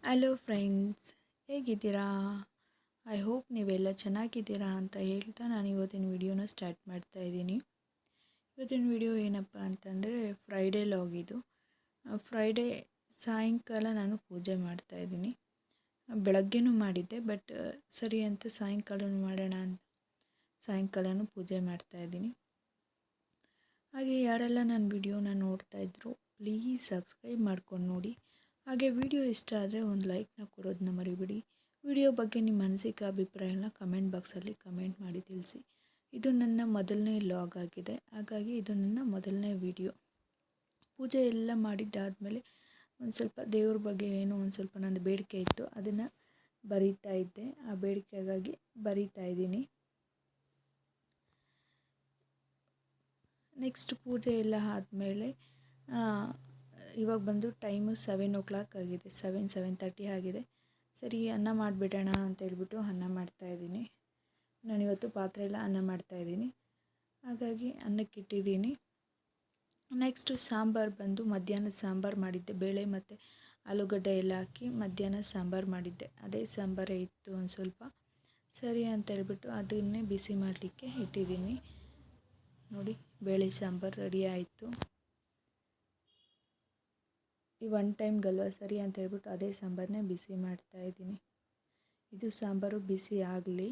Hello friends, ಹೇಗಿದ್ದೀರಾ? I hope ನೀವೆಲ್ಲ ಚೆನ್ನಾಗಿದ್ದೀರಾ ಅಂತ ಹೇಳ್ತಾ ನಾನು ಇವತ್ತಿನ ವಿಡಿಯೋನ ಸ್ಟಾರ್ಟ್ ಮಾಡ್ತಾ ಇದ್ದೀನಿ. ಇವತ್ತಿನ ವಿಡಿಯೋ ಏನಪ್ಪ ಅಂತಂದರೆ ಫ್ರೈಡೇ ಲಾಗ್ ಇದು. ಫ್ರೈಡೇ ಸಾಯಂಕಾಲ ನಾನು ಪೂಜೆ ಮಾಡ್ತಾ ಇದ್ದೀನಿ. ಬೆಳಗ್ಗೆನೂ ಮಾಡಿದ್ದೆ, ಬಟ್ ಸರಿ ಅಂತ ಸಾಯಂಕಾಲನೂ ಮಾಡೋಣ ಅಂತ ಸಾಯಂಕಾಲನೂ ಪೂಜೆ ಮಾಡ್ತಾ ಇದ್ದೀನಿ. ಹಾಗೆ ಯಾರೆಲ್ಲ ನನ್ನ ವಿಡಿಯೋನ ನೋಡ್ತಾ ಇದ್ರು ಪ್ಲೀಸ್ ಸಬ್ಸ್ಕ್ರೈಬ್ ಮಾಡ್ಕೊಂಡು ನೋಡಿ. ಹಾಗೆ ವಿಡಿಯೋ ಇಷ್ಟ ಆದರೆ ಒಂದು ಲೈಕ್ನ ಕೊಡೋದನ್ನ ಮರಿಬೇಡಿ. ವಿಡಿಯೋ ಬಗ್ಗೆ ನಿಮ್ಮ ಅನಿಸಿಕೆ ಅಭಿಪ್ರಾಯನ ಕಮೆಂಟ್ ಬಾಕ್ಸಲ್ಲಿ ಕಮೆಂಟ್ ಮಾಡಿ ತಿಳಿಸಿ. ಇದು ನನ್ನ ಮೊದಲನೇ ಲಾಗ್ ಆಗಿದೆ, ಹಾಗಾಗಿ ಇದು ನನ್ನ ಮೊದಲನೇ ವಿಡಿಯೋ. ಪೂಜೆ ಎಲ್ಲ ಮಾಡಿದ್ದಾದಮೇಲೆ ಒಂದು ಸ್ವಲ್ಪ ದೇವ್ರ ಬಗ್ಗೆ ಏನೋ ಒಂದು ಸ್ವಲ್ಪ ನಂದು ಬೇಡಿಕೆ ಇತ್ತು, ಅದನ್ನು ಬರೀತಾ ಇದ್ದೆ. ಆ ಬೇಡಿಕೆಗಾಗಿ ಬರೀತಾ ಇದ್ದೀನಿ. ನೆಕ್ಸ್ಟ್ ಪೂಜೆ ಎಲ್ಲ ಆದಮೇಲೆ ಇವಾಗ ಬಂದು ಟೈಮು 7 o'clock ಆಗಿದೆ. 7:30 ಆಗಿದೆ. ಸರಿ ಅನ್ನ ಮಾಡಿಬಿಡೋಣ ಅಂತ ಹೇಳ್ಬಿಟ್ಟು ಅನ್ನ ಮಾಡ್ತಾಯಿದ್ದೀನಿ. ನಾನಿವತ್ತು ಪಾತ್ರೆ ಎಲ್ಲ ಅನ್ನ ಮಾಡ್ತಾಯಿದ್ದೀನಿ, ಹಾಗಾಗಿ ಅನ್ನಕ್ಕಿಟ್ಟಿದ್ದೀನಿ. ನೆಕ್ಸ್ಟು ಸಾಂಬಾರು ಬಂದು ಮಧ್ಯಾಹ್ನ ಸಾಂಬಾರು ಮಾಡಿದ್ದೆ. ಬೇಳೆ ಮತ್ತು ಆಲೂಗಡ್ಡೆ ಎಲ್ಲ ಹಾಕಿ ಮಧ್ಯಾಹ್ನ ಸಾಂಬಾರು ಮಾಡಿದ್ದೆ. ಅದೇ ಸಾಂಬಾರೇ ಇತ್ತು ಒಂದು ಸ್ವಲ್ಪ. ಸರಿ ಅಂತ ಹೇಳ್ಬಿಟ್ಟು ಅದನ್ನೇ ಬಿಸಿ ಮಾಡಲಿಕ್ಕೆ ಇಟ್ಟಿದ್ದೀನಿ. ನೋಡಿ, ಬೇಳೆ ಸಾಂಬಾರು ರೆಡಿ ಆಯಿತು. ಈ ಒನ್ ಟೈಮ್ಗಲ್ವ ಸರಿ ಅಂತ ಹೇಳ್ಬಿಟ್ಟು ಅದೇ ಸಾಂಬಾರನ್ನೇ ಬಿಸಿ ಮಾಡ್ತಾಯಿದ್ದೀನಿ. ಇದು ಸಾಂಬಾರು ಬಿಸಿ ಆಗಲಿ.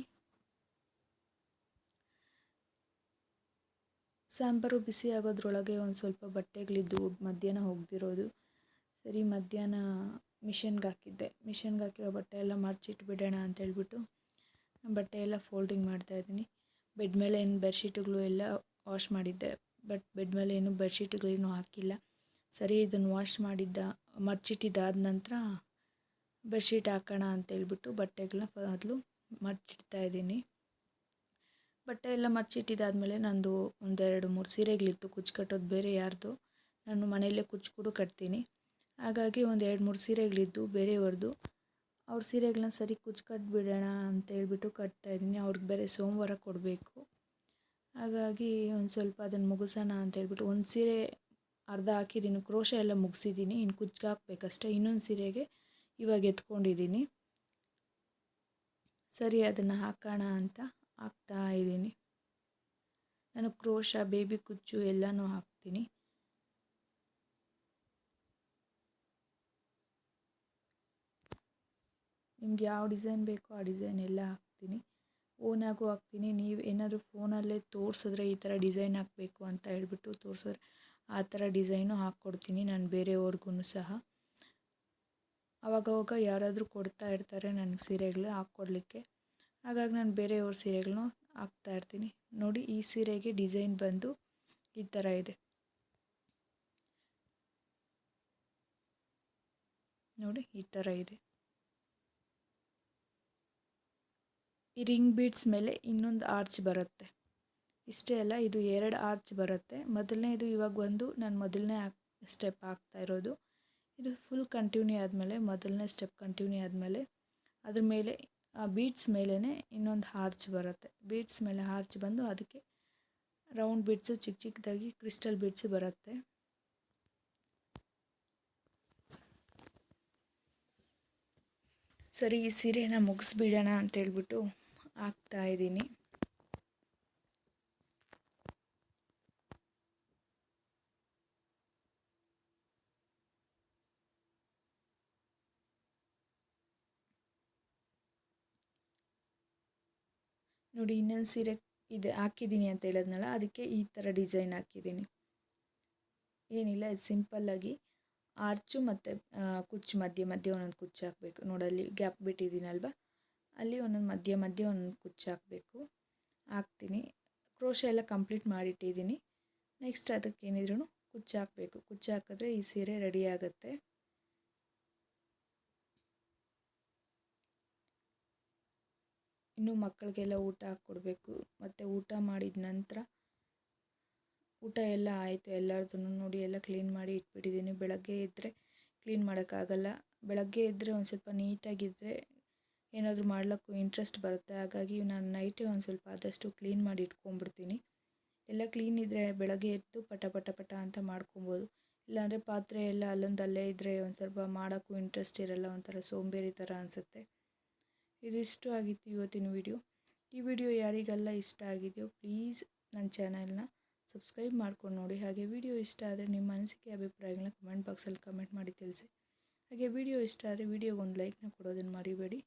ಸಾಂಬಾರು ಬಿಸಿ ಆಗೋದ್ರೊಳಗೆ ಒಂದು ಸ್ವಲ್ಪ ಬಟ್ಟೆಗಳಿದ್ದು ಮಧ್ಯಾಹ್ನ ಒಗ್ದಿರೋದು. ಸರಿ ಮಧ್ಯಾಹ್ನ ಮಿಷನ್ಗೆ ಹಾಕಿರೋ ಬಟ್ಟೆ ಎಲ್ಲ ಮಡಚಿಟ್ಬಿಡೋಣ ಅಂತ ಹೇಳ್ಬಿಟ್ಟು ಬಟ್ಟೆ ಎಲ್ಲ ಫೋಲ್ಡಿಂಗ್ ಮಾಡ್ತಾಯಿದ್ದೀನಿ. ಬೆಡ್ ಮೇಲೆ ಏನು ಬೆಡ್ಶೀಟುಗಳು ಎಲ್ಲ ವಾಶ್ ಮಾಡಿದ್ದೆ, ಬಟ್ ಬೆಡ್ ಮೇಲೆ ಏನು ಬೆಡ್ಶೀಟುಗಳೇನು ಹಾಕಿಲ್ಲ. ಸರಿ ಇದನ್ನು ಮಡಚಿಟ್ಟಿದ್ದಾದ ನಂತರ ಬೆಡ್ಶೀಟ್ ಹಾಕೋಣ ಅಂತೇಳ್ಬಿಟ್ಟು ಬಟ್ಟೆಗಳನ್ನ ಮೊದಲು ಮಡಚಿಡ್ತಾಯಿದ್ದೀನಿ. ಬಟ್ಟೆ ಎಲ್ಲ ಮಡಚಿಟ್ಟಿದ್ದಾದಮೇಲೆ ನಂದು 1-2-3 ಸೀರೆಗಳಿತ್ತು ಕುಚ್ಚು ಕಟ್ಟೋದು, ಬೇರೆ ಯಾರ್ದು, ನಾನು ಮನೆಯಲ್ಲೇ ಕುಚ್ಚು ಕೂಡ ಕಟ್ತೀನಿ. ಹಾಗಾಗಿ 1-2-3 ಸೀರೆಗಳಿದ್ದು ಬೇರೆಯವ್ರದ್ದು. ಅವ್ರ ಸೀರೆಗಳನ್ನ ಸರಿ ಕುಚ್ಚು ಕಟ್ಟಿಬಿಡೋಣ ಅಂತೇಳ್ಬಿಟ್ಟು ಕಟ್ತಾಯಿದ್ದೀನಿ. ಅವ್ರಿಗೆ ಬೇರೆ ಸೋಮವಾರ ಕೊಡಬೇಕು. ಹಾಗಾಗಿ ಒಂದು ಸ್ವಲ್ಪ ಅದನ್ನು ಮುಗಿಸೋಣ ಅಂತೇಳ್ಬಿಟ್ಟು ಒಂದು ಸೀರೆ ಅರ್ಧ ಹಾಕಿದ್ದೀನಿ, ಕ್ರೋಶ ಎಲ್ಲ ಮುಗಿಸಿದ್ದೀನಿ, ಇನ್ನು ಕುಚ್ಚಿಗೆ ಹಾಕಬೇಕಷ್ಟೇ. ಇನ್ನೊಂದು ಸೀರೆಗೆ ಇವಾಗ ಎತ್ಕೊಂಡಿದ್ದೀನಿ. ಸರಿ ಅದನ್ನು ಹಾಕೋಣ ಅಂತ ಹಾಕ್ತಾ ಇದ್ದೀನಿ. ನಾನು ಕ್ರೋಶ, ಬೇಬಿ ಕುಚ್ಚು ಎಲ್ಲನೂ ಹಾಕ್ತೀನಿ. ನಿಮ್ಗೆ ಯಾವ ಡಿಸೈನ್ ಬೇಕೋ ಆ ಡಿಸೈನ್ ಎಲ್ಲ ಹಾಕ್ತೀನಿ. ಓನಾಗೂ ಹಾಕ್ತೀನಿ. ನೀವು ಏನಾದರೂ ಫೋನಲ್ಲೇ ತೋರಿಸಿದ್ರೆ ಈ ಥರ ಡಿಸೈನ್ ಹಾಕಬೇಕು ಅಂತ ಹೇಳ್ಬಿಟ್ಟು ತೋರಿಸಿದ್ರೆ ಆ ಥರ ಡಿಸೈನು ಹಾಕ್ಕೊಡ್ತೀನಿ ನಾನು ಬೇರೆಯವ್ರಿಗೂ ಸಹ. ಆವಾಗವಾಗ ಯಾರಾದರೂ ಕೊಡ್ತಾ ಇರ್ತಾರೆ ನನಗೆ ಸೀರೆಗಳು ಹಾಕ್ಕೊಡ್ಲಿಕ್ಕೆ, ಹಾಗಾಗಿ ನಾನು ಬೇರೆಯವ್ರ ಸೀರೆಗಳನ್ನೂ ಹಾಕ್ತಾಯಿರ್ತೀನಿ. ನೋಡಿ, ಈ ಸೀರೆಗೆ ಡಿಸೈನ್ ಬಂದು ಈ ಥರ ಇದೆ. ನೋಡಿ, ಈ ಥರ ಇದೆ. ಈ ರಿಂಗ್ ಬೀಡ್ಸ್ ಮೇಲೆ ಇನ್ನೊಂದು ಆರ್ಚ್ ಬರುತ್ತೆ. ಇಷ್ಟೇ ಅಲ್ಲ, ಇದು 2 ಆರ್ಚ್ ಬರುತ್ತೆ. ಮೊದಲನೇದು ಇವಾಗ ನಾನು ಮೊದಲನೇ ಸ್ಟೆಪ್ ಹಾಕ್ತಾ ಇರೋದು. ಇದು ಫುಲ್ ಕಂಟಿನ್ಯೂ ಆದಮೇಲೆ, ಮೊದಲನೇ ಸ್ಟೆಪ್ ಕಂಟಿನ್ಯೂ ಆದಮೇಲೆ ಅದ್ರ ಮೇಲೆ ಆ ಬೀಡ್ಸ್ ಮೇಲೇ ಇನ್ನೊಂದು ಆರ್ಚ್ ಬರುತ್ತೆ. ಬೀಡ್ಸ್ ಮೇಲೆ ಆರ್ಚ್ ಬಂದು ಅದಕ್ಕೆ ರೌಂಡ್ ಬೀಡ್ಸು ಚಿಕ್ಕ ಚಿಕ್ಕದಾಗಿ ಕ್ರಿಸ್ಟಲ್ ಬೀಡ್ಸು ಬರುತ್ತೆ. ಸರಿ ಈ ಸೀರೆನ ಮುಗಿಸ್ಬಿಡೋಣ ಅಂತೇಳ್ಬಿಟ್ಟು ಹಾಕ್ತಾಯಿದ್ದೀನಿ. ನೋಡಿ, ಇನ್ನೊಂದು ಸೀರೆ ಇದೆ ಹಾಕಿದ್ದೀನಿ ಅಂತ ಹೇಳಿದ್ನಲ್ಲ, ಅದಕ್ಕೆ ಈ ಥರ ಡಿಸೈನ್ ಹಾಕಿದ್ದೀನಿ. ಏನಿಲ್ಲ, ಇದು ಸಿಂಪಲ್ಲಾಗಿ ಆರ್ಚು ಮತ್ತು ಕುಚ್ಚು ಮಧ್ಯೆ ಒಂದೊಂದು ಕುಚ್ಚು ಹಾಕಬೇಕು. ನೋಡಲ್ಲಿ ಗ್ಯಾಪ್ ಬಿಟ್ಟಿದ್ದೀನಲ್ವ, ಅಲ್ಲಿ ಒಂದೊಂದು ಮಧ್ಯೆ ಒಂದೊಂದು ಕುಚ್ಚು ಹಾಕಬೇಕು. ಹಾಕ್ತೀನಿ. ಕ್ರೋಶ ಎಲ್ಲ ಕಂಪ್ಲೀಟ್ ಮಾಡಿಟ್ಟಿದ್ದೀನಿ. ನೆಕ್ಸ್ಟ್ ಅದಕ್ಕೆ ಏನಿದ್ರೂ ಕುಚ್ಚು ಹಾಕಬೇಕು. ಕುಚ್ಚು ಹಾಕಿದ್ರೆ ಈ ಸೀರೆ ರೆಡಿ ಆಗುತ್ತೆ. ಇನ್ನು ಮಕ್ಕಳಿಗೆಲ್ಲ ಊಟ ಹಾಕ್ಕೊಡ್ಬೇಕು. ಮತ್ತು ಊಟ ಮಾಡಿದ ನಂತರ ಊಟ ಎಲ್ಲ ಆಯಿತು ಎಲ್ಲರದ್ದು. ನೋಡಿ, ಎಲ್ಲ ಕ್ಲೀನ್ ಮಾಡಿ ಇಟ್ಬಿಟ್ಟಿದ್ದೀನಿ. ಬೆಳಗ್ಗೆ ಎದ್ದರೆ ಕ್ಲೀನ್ ಮಾಡೋಕ್ಕಾಗಲ್ಲ. ಬೆಳಗ್ಗೆ ಎದ್ದರೆ ಒಂದು ಸ್ವಲ್ಪ ನೀಟಾಗಿದ್ದರೆ ಏನಾದರೂ ಮಾಡ್ಲಿಕ್ಕೂ ಇಂಟ್ರೆಸ್ಟ್ ಬರುತ್ತೆ. ಹಾಗಾಗಿ ನಾನು ನೈಟೇ ಒಂದು ಸ್ವಲ್ಪ ಆದಷ್ಟು ಕ್ಲೀನ್ ಮಾಡಿ ಇಟ್ಕೊಂಡ್ಬಿಡ್ತೀನಿ. ಎಲ್ಲ ಕ್ಲೀನ್ ಇದ್ದರೆ ಬೆಳಗ್ಗೆ ಎದ್ದು ಪಟ ಪಟ ಪಟ ಅಂತ ಮಾಡ್ಕೊಬೋದು. ಇಲ್ಲಾಂದರೆ ಪಾತ್ರೆ ಎಲ್ಲ ಅಲ್ಲೇ ಇದ್ದರೆ ಒಂದು ಸ್ವಲ್ಪ ಮಾಡೋಕ್ಕೂ ಇಂಟ್ರೆಸ್ಟ್ ಇರಲ್ಲ, ಒಂಥರ ಸೋಂಬೇರಿ ಥರ ಅನಿಸುತ್ತೆ. ಇದಿಷ್ಟು ಆಗಿತ್ತು ಇವತ್ತಿನ ವಿಡಿಯೋ. ಈ ವಿಡಿಯೋ ಯಾರಿಗೆಲ್ಲ ಇಷ್ಟ ಆಗಿದೆಯೋ ಪ್ಲೀಸ್ ನನ್ನ ಚಾನಲ್ನ ಸಬ್ಸ್ಕ್ರೈಬ್ ಮಾಡ್ಕೊಂಡು ನೋಡಿ. ಹಾಗೆ ವಿಡಿಯೋ ಇಷ್ಟ ಆದರೆ ನಿಮ್ಮ ಅನಿಸಿಕೆ ಅಭಿಪ್ರಾಯಗಳನ್ನ ಕಮೆಂಟ್ ಬಾಕ್ಸಲ್ಲಿ ಕಮೆಂಟ್ ಮಾಡಿ ತಿಳಿಸಿ. ಹಾಗೆ ವಿಡಿಯೋ ಇಷ್ಟ ಆದರೆ ವಿಡಿಯೋಗೊಂದು ಲೈಕ್ನ ಕೊಡೋದನ್ನು ಮರಿಬೇಡಿ.